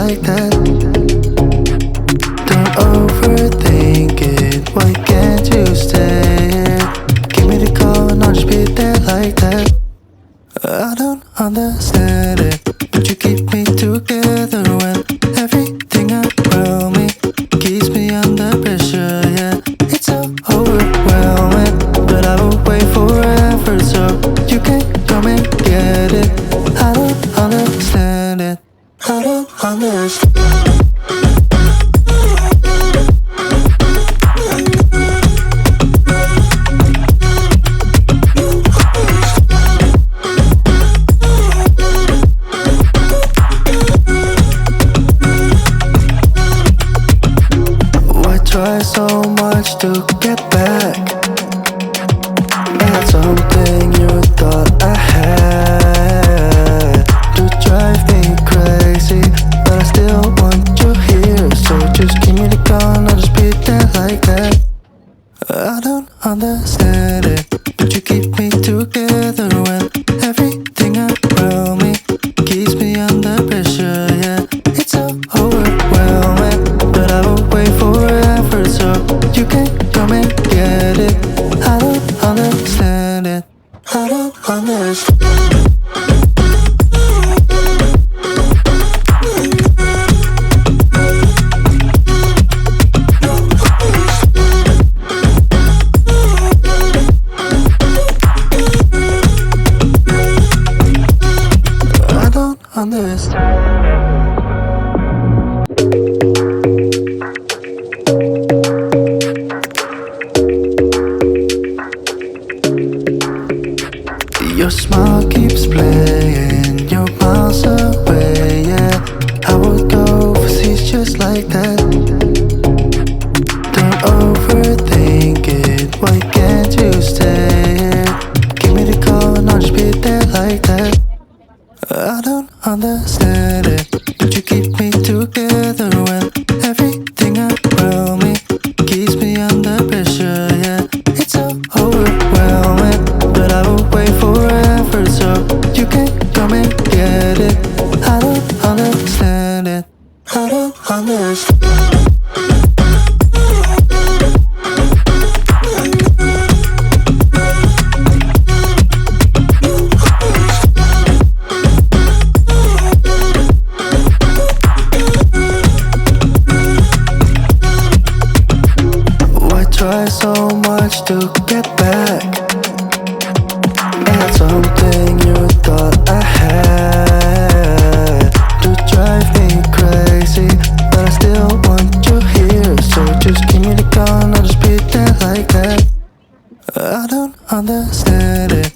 like that. Don't overthink it, why can't you stay here? Give me the call and I'll just be there like that. I don't understand it, but you keep me together when everything around me keeps me under pressure, yeah. It's so overwhelming, but I will wait forever so you can come and get it. I don't understand it, I don't understand. Try so much to get back at something you thought I had. To drive me crazy, but I still want you here. So just give me the call and I'll just be there like that. I don't understand it, but you keep me together when everything around me keeps me under pressure, yeah. It's so overwhelming, but I will wait forever so you can come and get it. I don't understand it, I don't understand. I don't understand. Your smile keeps playing, you're miles away, yeah. I would go overseas just like that. Don't overthink it, why can't you stay here? Give me the call and I'll just be there like that. I don't understand it, but you keep me together when everything around me keeps me under pressure, yeah. It's so overwhelming, but I will wait forever so you can come and get it. I don't understand it, I don't understand. Try so much to get back at something you thought I had. To drive me crazy, but I still want you here. So just give me the call and I'll just be there like that. I don't understand it,